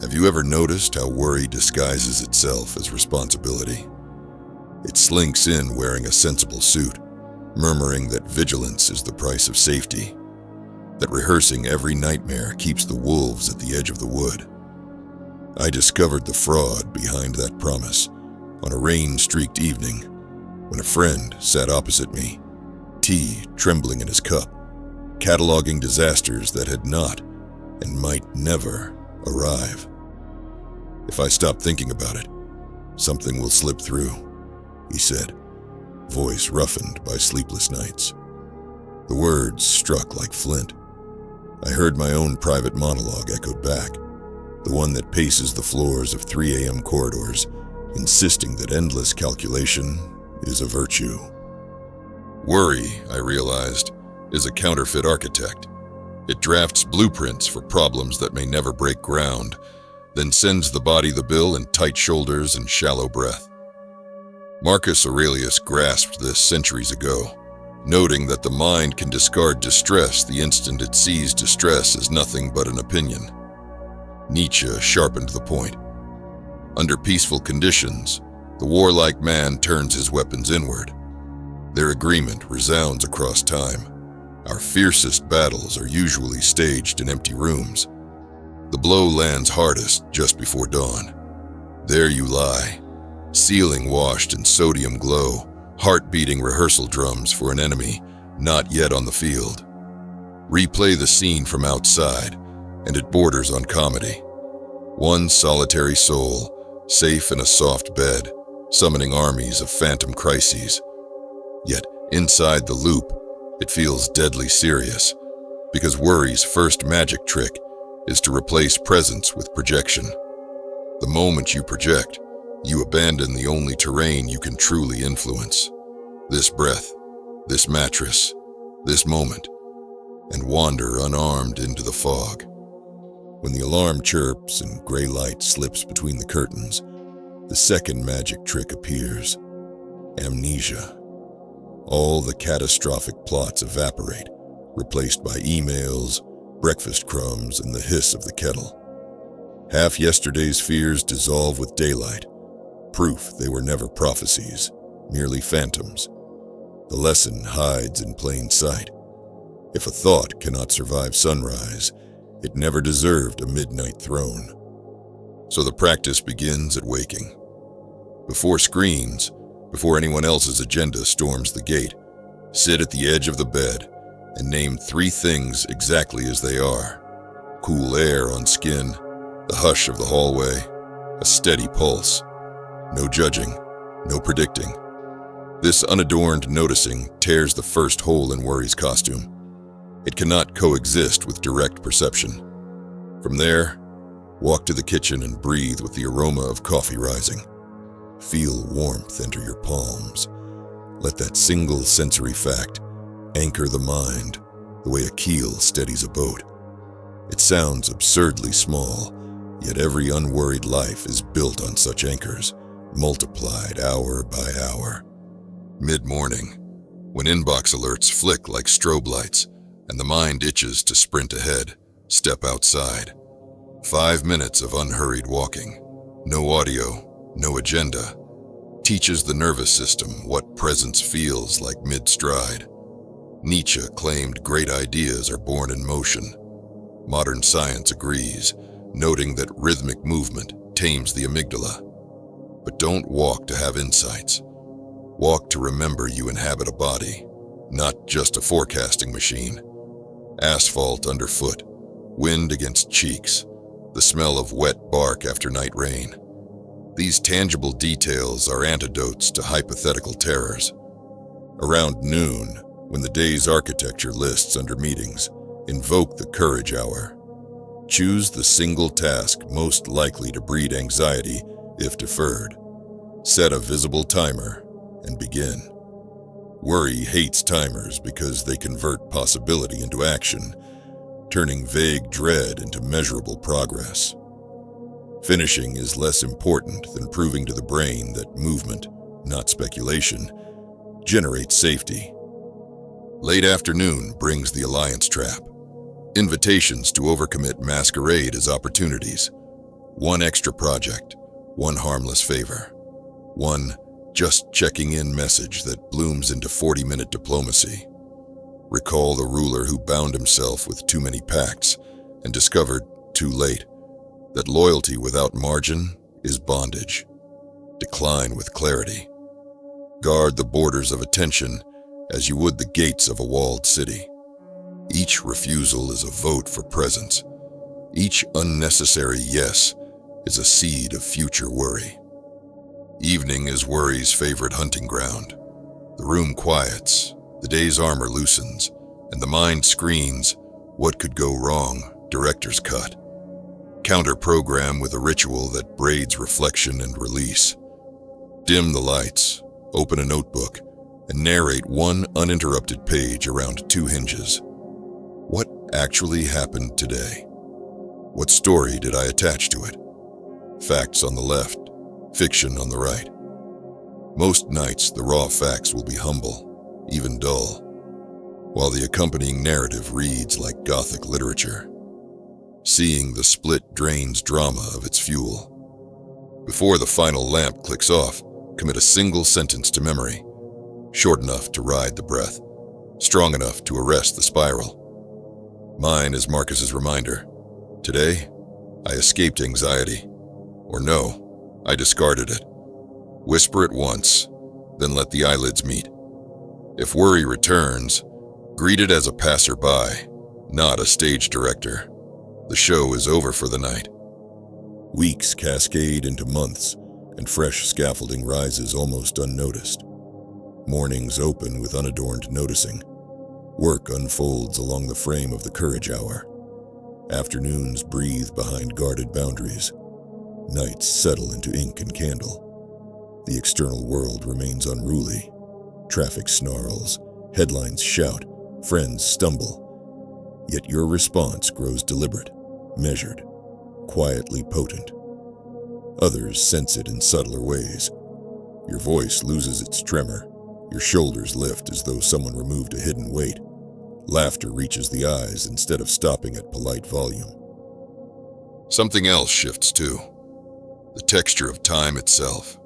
Have you ever noticed how worry disguises itself as responsibility? It slinks in wearing a sensible suit, murmuring that vigilance is the price of safety, that rehearsing every nightmare keeps the wolves at the edge of the wood. I discovered the fraud behind that promise on a rain-streaked evening when a friend sat opposite me, tea trembling in his cup, cataloging disasters that had not and might never arrive. If I stop thinking about it, something will slip through, he said, voice roughened by sleepless nights. The words struck like flint. I heard my own private monologue echoed back, the one that paces the floors of 3 a.m. corridors, insisting that endless calculation is a virtue. Worry, I realized, is a counterfeit architect. It drafts blueprints for problems that may never break ground, then sends the body the bill in tight shoulders and shallow breath. Marcus Aurelius grasped this centuries ago, noting that the mind can discard distress the instant it sees distress as nothing but an opinion. Nietzsche sharpened the point. Under peaceful conditions, the warlike man turns his weapons inward. Their agreement resounds across time. Our fiercest battles are usually staged in empty rooms. The blow lands hardest just before dawn. There you lie, ceiling washed in sodium glow, heart-beating rehearsal drums for an enemy not yet on the field. Replay the scene from outside, and it borders on comedy. One solitary soul, safe in a soft bed, summoning armies of phantom crises. Yet inside the loop, it feels deadly serious, because worry's first magic trick is to replace presence with projection. The moment you project, you abandon the only terrain you can truly influence. This breath, this mattress, this moment, and wander unarmed into the fog. When the alarm chirps and gray light slips between the curtains, the second magic trick appears: amnesia. All the catastrophic plots evaporate, replaced by emails, breakfast crumbs, and the hiss of the kettle. Half yesterday's fears dissolve with daylight, proof they were never prophecies, merely phantoms. The lesson hides in plain sight. If a thought cannot survive sunrise, it never deserved a midnight throne. So the practice begins at waking. Before screens, before anyone else's agenda storms the gate, sit at the edge of the bed and name 3 things exactly as they are. Cool air on skin, the hush of the hallway, a steady pulse. No judging, no predicting. This unadorned noticing tears the first hole in worry's costume. It cannot coexist with direct perception. From there, walk to the kitchen and breathe with the aroma of coffee rising. Feel warmth enter your palms. Let that single sensory fact anchor the mind the way a keel steadies a boat. It sounds absurdly small, yet every unworried life is built on such anchors, multiplied hour by hour. Mid-morning, when inbox alerts flick like strobe lights and the mind itches to sprint ahead, step outside. 5 minutes of unhurried walking, no audio, no agenda, teaches the nervous system what presence feels like mid-stride. Nietzsche claimed great ideas are born in motion. Modern science agrees, noting that rhythmic movement tames the amygdala. But don't walk to have insights. Walk to remember you inhabit a body, not just a forecasting machine. Asphalt underfoot, wind against cheeks, the smell of wet bark after night rain. These tangible details are antidotes to hypothetical terrors. Around noon, when the day's architecture lists under meetings, invoke the courage hour. Choose the single task most likely to breed anxiety if deferred. Set a visible timer and begin. Worry hates timers because they convert possibility into action, turning vague dread into measurable progress. Finishing is less important than proving to the brain that movement, not speculation, generates safety. Late afternoon brings the alliance trap. Invitations to overcommit masquerade as opportunities. One extra project, one harmless favor, one just checking in message that blooms into 40-minute diplomacy. Recall the ruler who bound himself with too many pacts and discovered, too late, that loyalty without margin is bondage. Decline with clarity. Guard the borders of attention as you would the gates of a walled city. Each refusal is a vote for presence. Each unnecessary yes is a seed of future worry. Evening is worry's favorite hunting ground. The room quiets, the day's armor loosens, and the mind screens, what could go wrong, director's cut. Counter-program with a ritual that braids reflection and release. Dim the lights, open a notebook, and narrate one uninterrupted page around two hinges. What actually happened today? What story did I attach to it? Facts on the left, fiction on the right. Most nights, the raw facts will be humble, even dull, while the accompanying narrative reads like Gothic literature. Seeing the split drains drama of its fuel. Before the final lamp clicks off, commit a single sentence to memory, short enough to ride the breath, strong enough to arrest the spiral. Mine is Marcus's reminder. Today, I escaped anxiety. Or no, I discarded it. Whisper it once, then let the eyelids meet. If worry returns, greet it as a passerby, not a stage director. The show is over for the night. Weeks cascade into months, and fresh scaffolding rises almost unnoticed. Mornings open with unadorned noticing. Work unfolds along the frame of the courage hour. Afternoons breathe behind guarded boundaries. Nights settle into ink and candle. The external world remains unruly. Traffic snarls, headlines shout, friends stumble. Yet your response grows deliberate, measured, quietly potent. Others sense it in subtler ways. Your voice loses its tremor. Your shoulders lift as though someone removed a hidden weight. Laughter reaches the eyes instead of stopping at polite volume. Something else shifts too. The texture of time itself.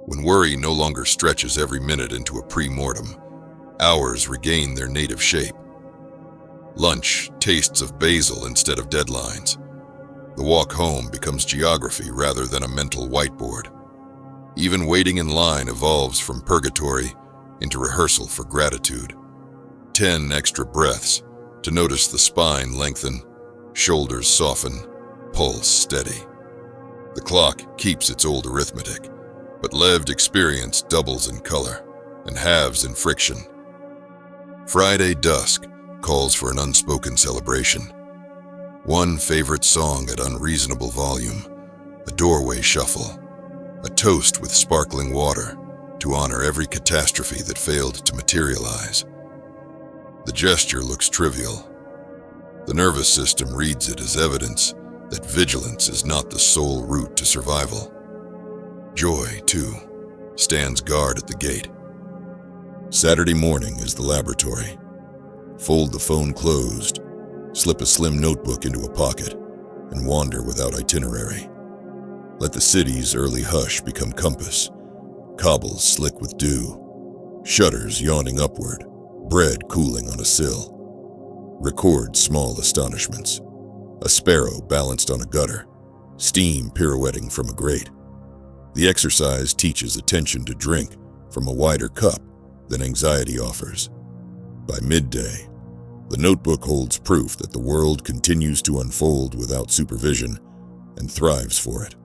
When worry no longer stretches every minute into a pre-mortem, hours regain their native shape. Lunch tastes of basil instead of deadlines. The walk home becomes geography rather than a mental whiteboard. Even waiting in line evolves from purgatory into rehearsal for gratitude. 10 extra breaths to notice the spine lengthen, shoulders soften, pulse steady. The clock keeps its old arithmetic, but lived experience doubles in color and halves in friction. Friday dusk calls for an unspoken celebration. One favorite song at unreasonable volume, a doorway shuffle, a toast with sparkling water to honor every catastrophe that failed to materialize. The gesture looks trivial. The nervous system reads it as evidence that vigilance is not the sole route to survival. Joy, too, stands guard at the gate. Saturday morning is the laboratory. Fold the phone closed, slip a slim notebook into a pocket, and wander without itinerary. Let the city's early hush become compass, cobbles slick with dew, shutters yawning upward, bread cooling on a sill. Record small astonishments. A sparrow balanced on a gutter, steam pirouetting from a grate. The exercise teaches attention to drink from a wider cup than anxiety offers. By midday, the notebook holds proof that the world continues to unfold without supervision and thrives for it.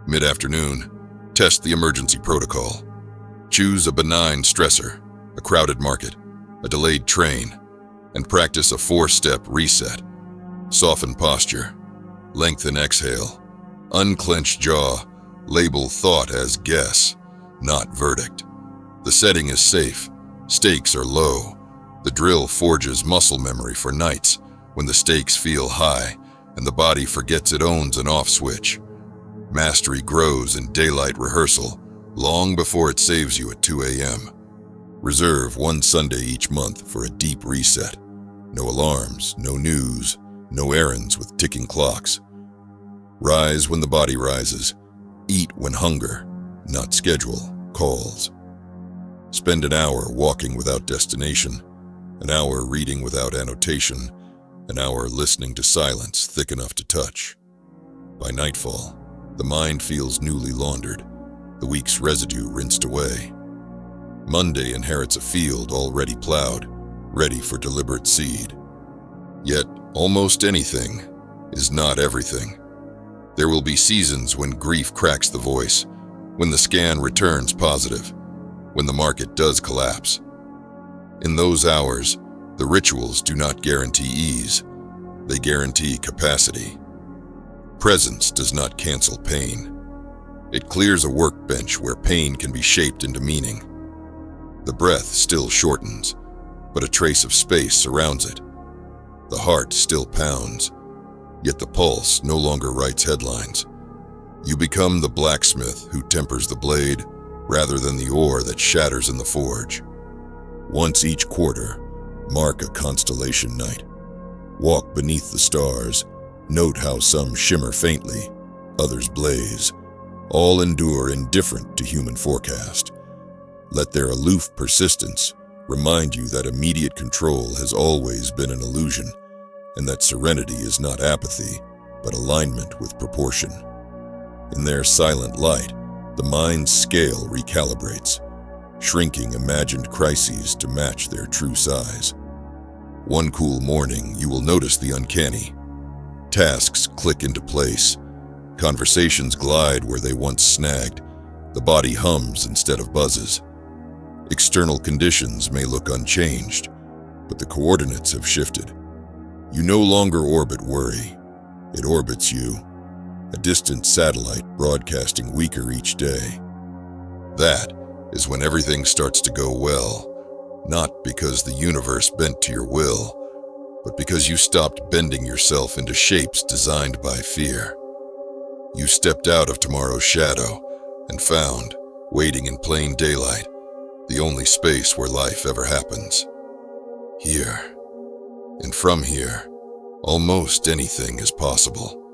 Mid-afternoon, test the emergency protocol. Choose a benign stressor, a crowded market, a delayed train, and practice a 4-step reset. Soften posture, lengthen exhale, unclench jaw, label thought as guess, not verdict. The setting is safe, stakes are low. The drill forges muscle memory for nights when the stakes feel high and the body forgets it owns an off switch. Mastery grows in daylight rehearsal long before it saves you at 2 a.m. Reserve one Sunday each month for a deep reset. No alarms, no news, no errands with ticking clocks. Rise when the body rises. Eat when hunger, not schedule, calls. Spend an hour walking without destination, an hour reading without annotation, an hour listening to silence thick enough to touch. By nightfall, the mind feels newly laundered, the week's residue rinsed away. Monday inherits a field already plowed, ready for deliberate seed. Yet, almost anything is not everything. There will be seasons when grief cracks the voice, when the scan returns positive, when the market does collapse. In those hours, the rituals do not guarantee ease, they guarantee capacity. Presence does not cancel pain. It clears a workbench where pain can be shaped into meaning. The breath still shortens, but a trace of space surrounds it. The heart still pounds, yet the pulse no longer writes headlines. You become the blacksmith who tempers the blade rather than the ore that shatters in the forge. Once each quarter, mark a constellation night. Walk beneath the stars, note how some shimmer faintly, others blaze. All endure indifferent to human forecast. Let their aloof persistence remind you that immediate control has always been an illusion, and that serenity is not apathy, but alignment with proportion. In their silent light, the mind's scale recalibrates, shrinking imagined crises to match their true size. One cool morning, you will notice the uncanny. Tasks click into place. Conversations glide where they once snagged. The body hums instead of buzzes. External conditions may look unchanged, but the coordinates have shifted. You no longer orbit worry. It orbits you, a distant satellite broadcasting weaker each day. That is when everything starts to go well, not because the universe bent to your will, but because you stopped bending yourself into shapes designed by fear. You stepped out of tomorrow's shadow and found, waiting in plain daylight, the only space where life ever happens. Here. And from here, almost anything is possible.